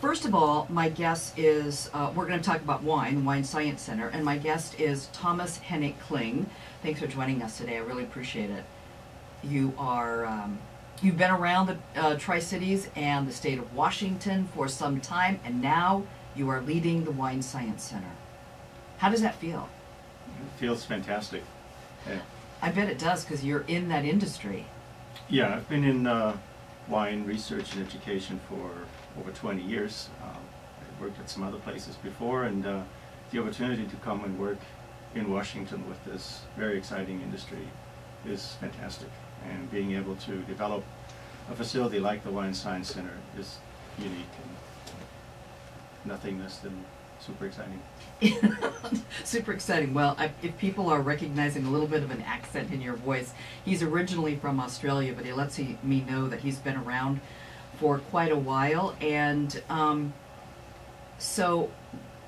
First of all, my guest is, we're going to talk about wine, the Wine Science Center, and my guest is Thomas Hennig Kling. Thanks for joining us today. I really appreciate it. You are, you've been around the Tri-Cities and the state of Washington for some time, and now you are leading the Wine Science Center. How does that feel? It feels fantastic. Yeah. I bet it does, because you're in that industry. Yeah, I've been in wine research and education for over 20 years. I worked at some other places before, and the opportunity to come and work in Washington with this very exciting industry is fantastic. And being able to develop a facility like the Wine Science Center is unique and nothing less than super exciting. Super exciting. Well, if people are recognizing a little bit of an accent in your voice, he's originally from Australia, but he lets me know that he's been around for quite a while. And so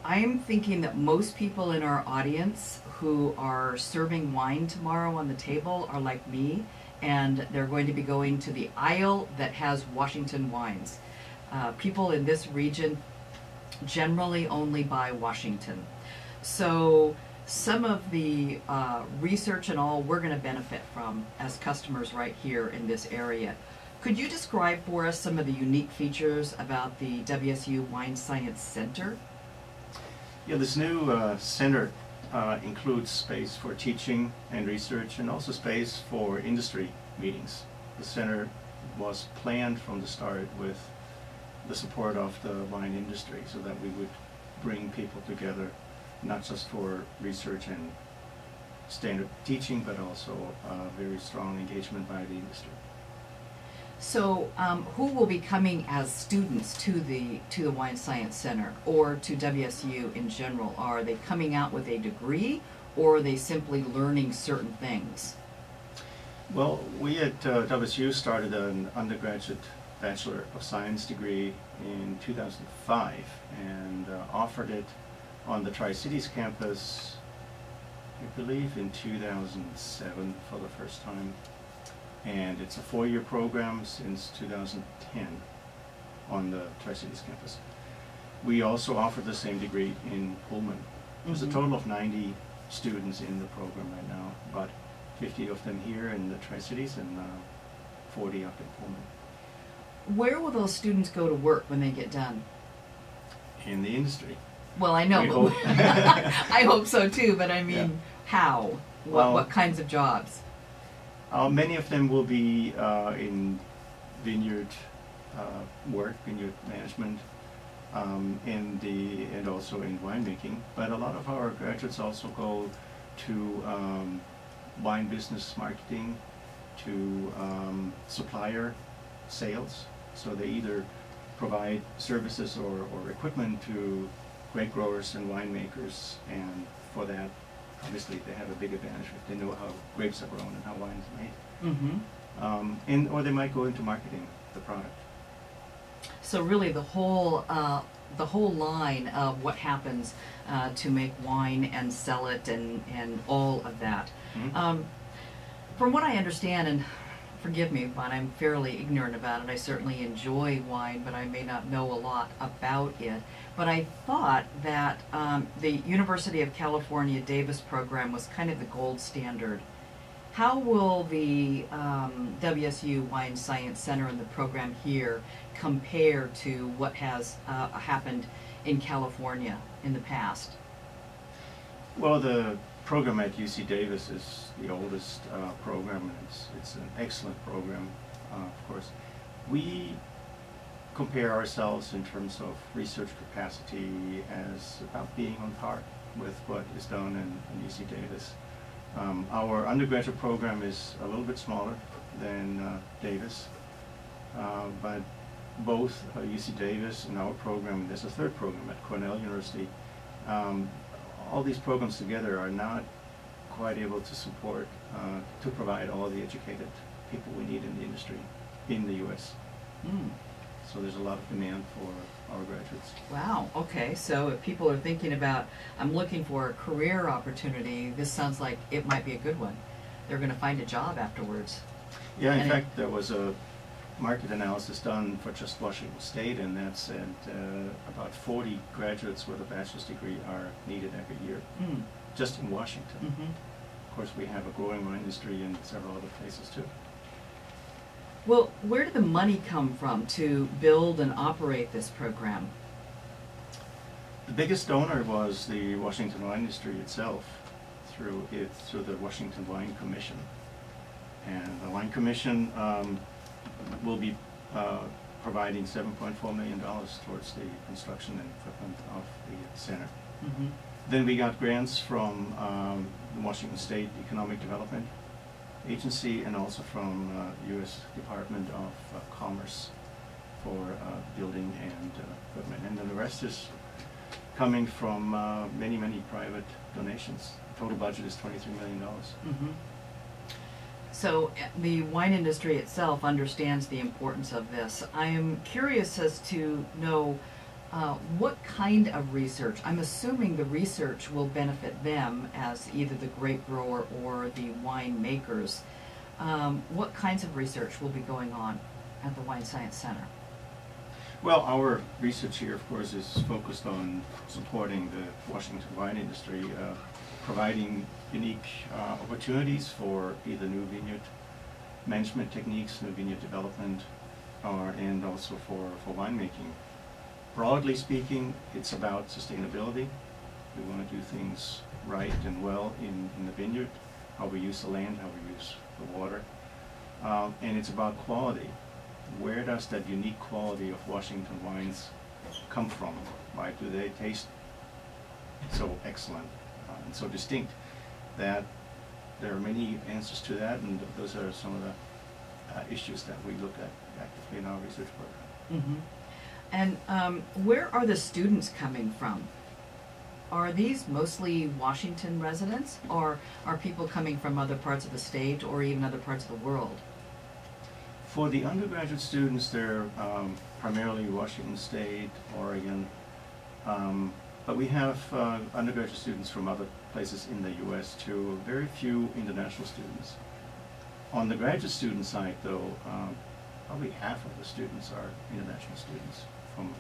I'm thinking that most people in our audience who are serving wine tomorrow on the table are like me, and they're going to be going to the aisle that has Washington wines. People in this region generally only buy Washington. So some of the research and all we're going to benefit from as customers right here in this area. Could you describe for us some of the unique features about the WSU Wine Science Center? Yeah, this new center includes space for teaching and research, and also space for industry meetings. The center was planned from the start with the support of the wine industry, so that we would bring people together, not just for research and standard teaching, but also very strong engagement by the industry. So who will be coming as students to the Wine Science Center or to WSU in general? Are they coming out with a degree, or are they simply learning certain things? Well, we at WSU started an undergraduate Bachelor of Science degree in 2005 and offered it on the Tri-Cities campus, I believe in 2007 for the first time. And it's a 4-year program since 2010 on the Tri-Cities campus. We also offer the same degree in Pullman. There's a total of 90 students in the program right now, about 50 of them here in the Tri-Cities and 40 up in Pullman. Where will those students go to work when they get done? In the industry. Well, I know. I hope so too, but I mean, yeah. How? What kinds of jobs? Many of them will be in vineyard work, vineyard management, and also in winemaking. But a lot of our graduates also go to wine business marketing, to supplier sales. So they either provide services or equipment to grape growers and winemakers, and for that, obviously, they have a big advantage if they know how grapes are grown and how wine is made. Or they might go into marketing the product. So really, the whole line of what happens to make wine and sell it and all of that. From what I understand, and forgive me, but I'm fairly ignorant about it. I certainly enjoy wine, but I may not know a lot about it. But I thought that the University of California Davis program was kind of the gold standard. How will the WSU Wine Science Center and the program here compare to what has happened in California in the past? Well, the program at UC Davis is the oldest program, and it's an excellent program, of course. We compare ourselves in terms of research capacity as about being on par with what is done in UC Davis. Our undergraduate program is a little bit smaller than Davis, but both UC Davis and our program, there's a third program at Cornell University, all these programs together are not quite able to support, to provide all the educated people we need in the industry in the U.S. So there's a lot of demand for our graduates. Wow, okay, so if people are thinking about, I'm looking for a career opportunity, this sounds like it might be a good one. They're going to find a job afterwards. Yeah, in fact, there was a market analysis done for just Washington State, and that said about 40 graduates with a bachelor's degree are needed every year, just in Washington. Of course, we have a growing wine industry in several other places too. Well, where did the money come from to build and operate this program? The biggest donor was the Washington wine industry itself, through the Washington Wine Commission. And the Wine Commission will be providing $7.4 million towards the construction and equipment of the center. Then we got grants from the Washington State Economic Development Agency and also from U.S. Department of Commerce for building and equipment. And then the rest is coming from many, many private donations. The total budget is $23 million. So the wine industry itself understands the importance of this. I am curious as to know what kind of research. I'm assuming the research will benefit them as either the grape grower or the wine makers. What kinds of research will be going on at the Wine Science Center? Well, our research here, of course, is focused on supporting the Washington wine industry, providing unique opportunities for either new vineyard management techniques, new vineyard development, and also for winemaking. Broadly speaking, it's about sustainability. We want to do things right and well in the vineyard, how we use the land, how we use the water. And it's about quality. Where does that unique quality of Washington wines come from? Why do they taste so excellent and so distinct? That there are many answers to that, and those are some of the issues that we look at actively in our research program. And where are the students coming from? Are these mostly Washington residents, or are people coming from other parts of the state or even other parts of the world? For the undergraduate students, they're primarily Washington State, Oregon, but we have undergraduate students from other places in the U.S. too, very few international students. On the graduate student side, though, probably half of the students are international students from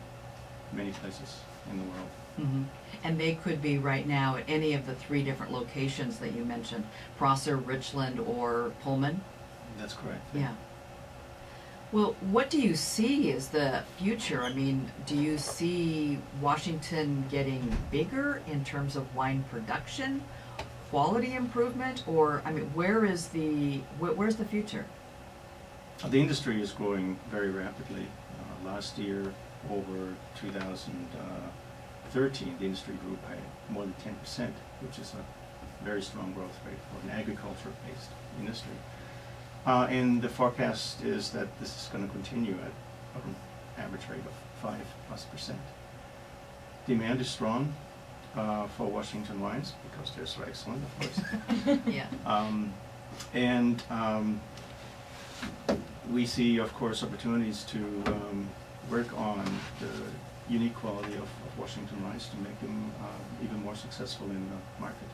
many places in the world. And they could be right now at any of the 3 different locations that you mentioned, Prosser, Richland, or Pullman? That's correct. Yeah. Well, what do you see as the future? I mean, do you see Washington getting bigger in terms of wine production, quality improvement, or, I mean, where's the future? The industry is growing very rapidly. Last year, over 2013, the industry grew by more than 10%, which is a very strong growth rate for an agriculture-based industry. And the forecast is that this is going to continue at an average rate of 5+%. Demand is strong for Washington wines because they're so excellent, of course. We see, of course, opportunities to work on the unique quality of Washington wines to make them even more successful in the market.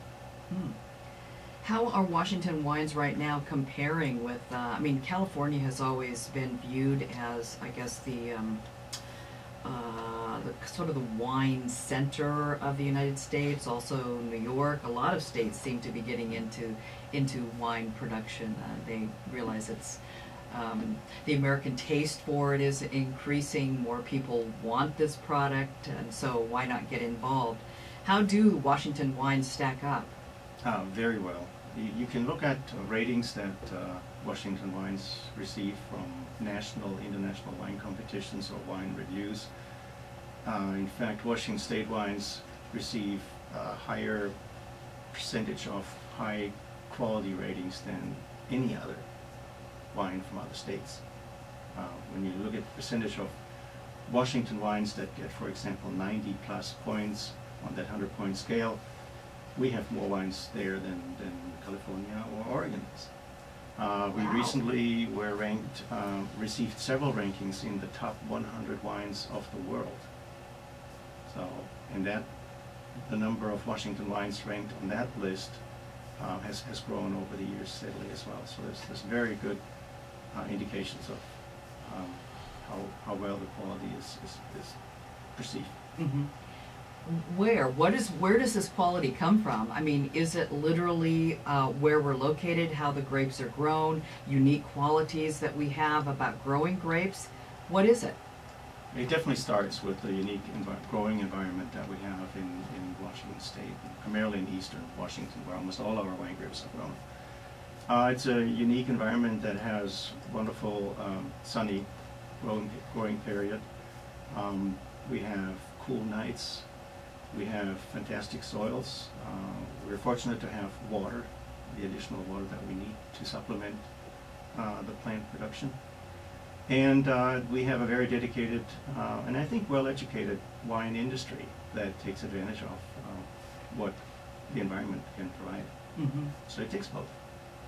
How are Washington wines right now comparing with, I mean, California has always been viewed as, I guess, the sort of the wine center of the United States, also New York. A lot of states seem to be getting into wine production. They realize it's, the American taste for it is increasing. More people want this product, and so why not get involved? How do Washington wines stack up? Very well. You can look at ratings that Washington wines receive from national, international wine competitions or wine reviews. In fact, Washington State wines receive a higher percentage of high quality ratings than any other wine from other states. When you look at the percentage of Washington wines that get, for example, 90+ points on that 100-point scale, we have more wines there than California or Oregon is. We recently were ranked, received several rankings in the top 100 wines of the world. So, and that, the number of Washington wines ranked on that list has grown over the years steadily as well. So there's very good indications of how well the quality is perceived. Mm-hmm. Where does this quality come from? I mean, is it literally where we're located, how the grapes are grown, unique qualities that we have about growing grapes? What is it? It definitely starts with the unique growing environment that we have in Washington State, primarily in eastern Washington, where almost all our wine grapes are grown. It's a unique environment that has wonderful sunny growing period. We have cool nights. We have fantastic soils. We're fortunate to have water, the additional water that we need to supplement the plant production. And we have a very dedicated and I think well-educated wine industry that takes advantage of what the environment can provide. Mm-hmm. So it takes both.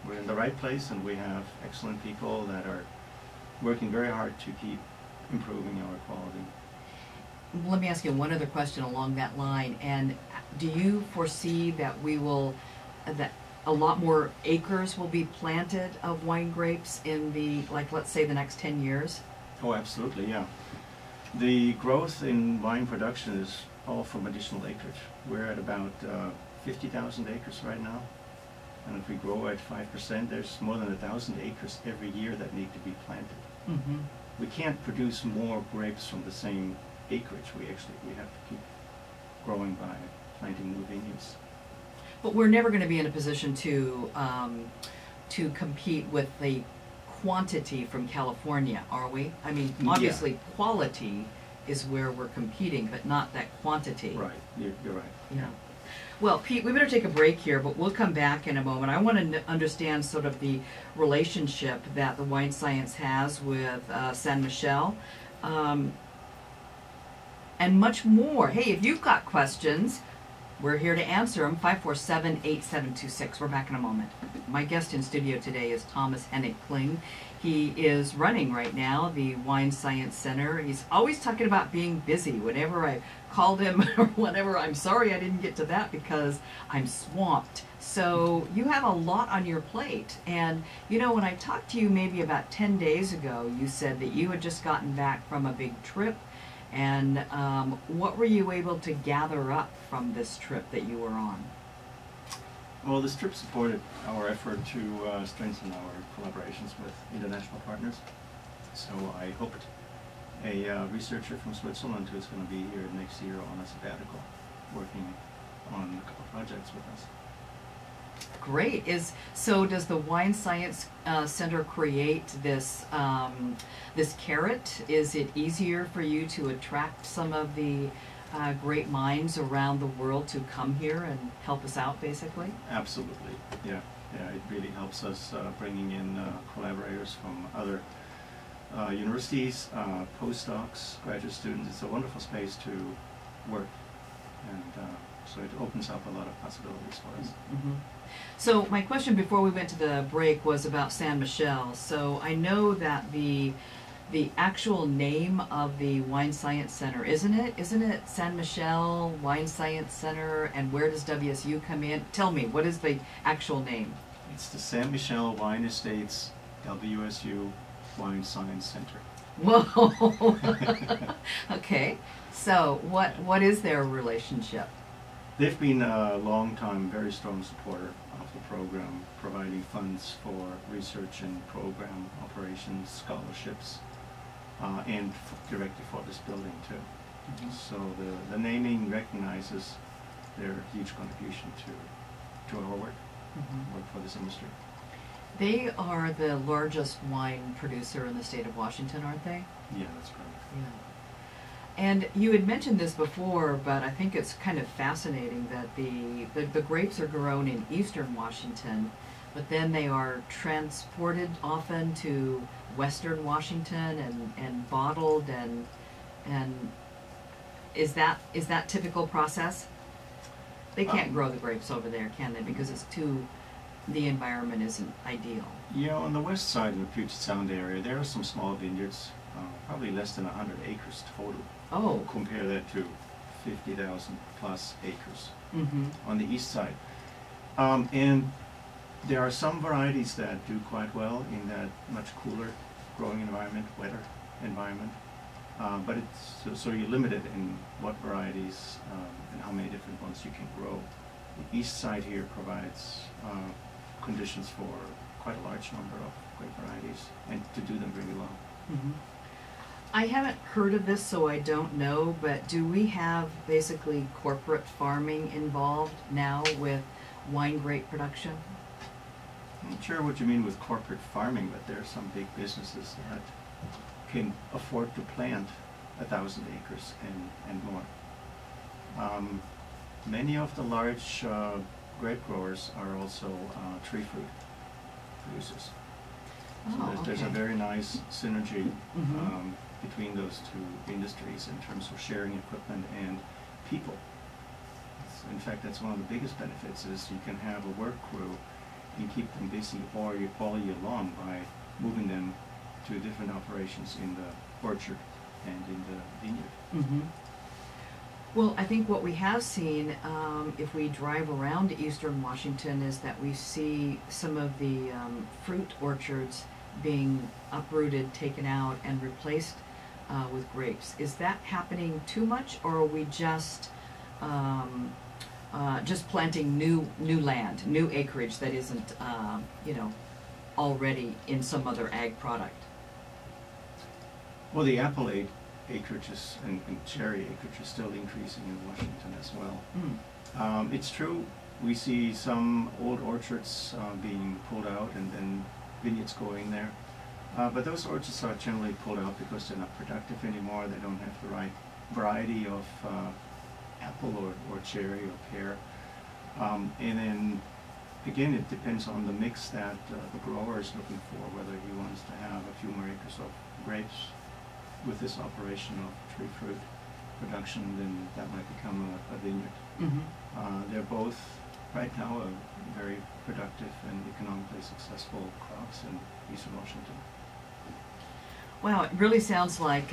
We're in the right place, and we have excellent people that are working very hard to keep improving our quality. Let me ask you one other question along that line. And do you foresee that that a lot more acres will be planted of wine grapes in the, like, let's say the next 10 years? Oh, absolutely, yeah. The growth in wine production is all from additional acreage. We're at about 50,000 acres right now. And if we grow at 5%, there's more than 1,000 acres every year that need to be planted. Mm-hmm. We can't produce more grapes from the same acreage. We have to keep growing by planting new vineyards. But we're never going to be in a position to compete with the quantity from California, are we? I mean, obviously, yeah. Quality is where we're competing, but not that quantity. Right, you're right. Yeah. Well, Pete, we better take a break here, but we'll come back in a moment. I want to understand sort of the relationship that the Wine Science has with San Michele, and much more. Hey, if you've got questions, we're here to answer them. 547-8726. We're back in a moment. My guest in studio today is Thomas Hennig-Kling. He is running right now the Wine Science Center. He's always talking about being busy. Whenever I called him or whenever, I'm sorry I didn't get to that because I'm swamped. So you have a lot on your plate. And, you know, when I talked to you maybe about 10 days ago, you said that you had just gotten back from a big trip. And what were you able to gather up from this trip that you were on? Well, this trip supported our effort to strengthen our collaborations with international partners. So I hoped a researcher from Switzerland who's going to be here next year on a sabbatical, working on a couple projects with us. Great. So does the Wine Science Center create this this carrot? Is it easier for you to attract some of the great minds around the world to come here and help us out, basically? Absolutely. Yeah. It really helps us bringing in collaborators from other universities, postdocs, graduate students. It's a wonderful space to work, and so it opens up a lot of possibilities for us. Mm-hmm. So my question before we went to the break was about San Michele. So I know that the actual name of the Wine Science Center, isn't it San Michele Wine Science Center, and where does WSU come in? Tell me, what is the actual name? It's the San Michele Wine Estates WSU Wine Science Center. Whoa. Okay. So what is their relationship? They've been a long-time, very strong supporter of the program, providing funds for research and program operations, scholarships, and directly for this building too. Mm-hmm. So the naming recognizes their huge contribution to our work, work for this industry. They are the largest wine producer in the state of Washington, aren't they? Yeah, that's correct. Yeah. And you had mentioned this before, but I think it's kind of fascinating that the grapes are grown in eastern Washington, but then they are transported often to western Washington and bottled, and is that typical process? They can't grow the grapes over there, can they? Because the environment isn't ideal. Yeah, on the west side in the Puget Sound area, there are some small vineyards, probably less than 100 acres total. Oh. Compare that to 50,000 plus acres on the east side. And there are some varieties that do quite well in that much cooler growing environment, wetter environment. But so you're limited in what varieties and how many different ones you can grow. The east side here provides conditions for quite a large number of great varieties and to do them really well. Mm-hmm. I haven't heard of this, so I don't know, but do we have basically corporate farming involved now with wine grape production? I'm not sure what you mean with corporate farming, but there are some big businesses that can afford to plant 1,000 acres and more. Many of the large grape growers are also tree fruit producers. So there's a very nice synergy between those two industries in terms of sharing equipment and people. In fact, that's one of the biggest benefits is you can have a work crew and keep them busy all year long by moving them to different operations in the orchard and in the vineyard. Mm-hmm. Well, I think what we have seen, if we drive around eastern Washington, is that we see some of the fruit orchards being uprooted, taken out, and replaced with grapes. Is that happening too much, or are we just planting new land, new acreage that isn't, already in some other ag product? Well, the apple acreage and cherry acreage is still increasing in Washington as well. Mm. It's true, we see some old orchards being pulled out and then vineyards going there. But those orchards are generally pulled out because they're not productive anymore. They don't have the right variety of apple or cherry or pear. And then again, it depends on the mix that the grower is looking for, whether he wants to have a few more acres of grapes with this operation of tree fruit production, then that might become a vineyard. Mm-hmm. They're both right now very productive and economically successful crops in eastern Washington. Wow, it really sounds like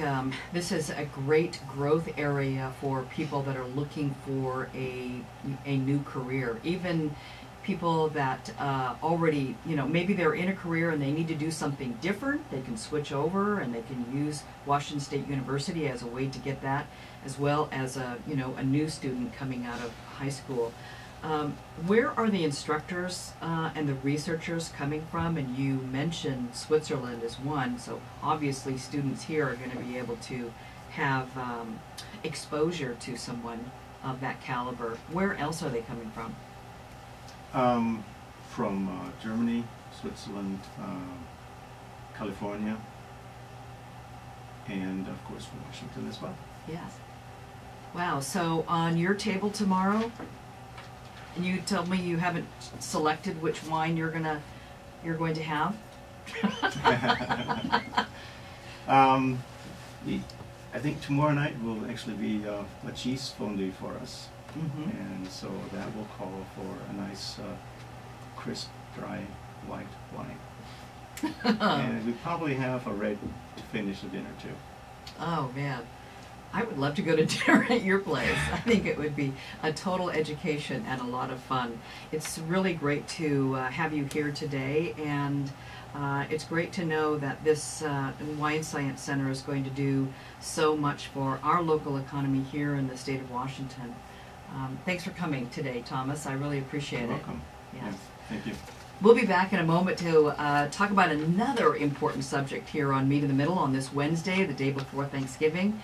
this is a great growth area for people that are looking for a new career. Even people that already, maybe they're in a career and they need to do something different, they can switch over and they can use Washington State University as a way to get that, as well as a new student coming out of high school. Where are the instructors and the researchers coming from? And you mentioned Switzerland as one, so obviously students here are going to be able to have exposure to someone of that caliber. Where else are they coming from? From Germany, Switzerland, California, and of course from Washington as well. Yes. Wow, so on your table tomorrow, and you told me you haven't selected which wine you're going to have? I think tomorrow night will actually be a cheese fondue for us. Mm-hmm. And so that will call for a nice crisp, dry, white wine. And we probably have a red to finish the dinner too. Oh man, I would love to go to dinner at your place. I think it would be a total education and a lot of fun. It's really great to have you here today, and it's great to know that this Wine Science Center is going to do so much for our local economy here in the state of Washington. Thanks for coming today, Thomas. I really appreciate You're welcome. it. Yes. Thank you. We'll be back in a moment to talk about another important subject here on Meet in the Middle on this Wednesday, the day before Thanksgiving.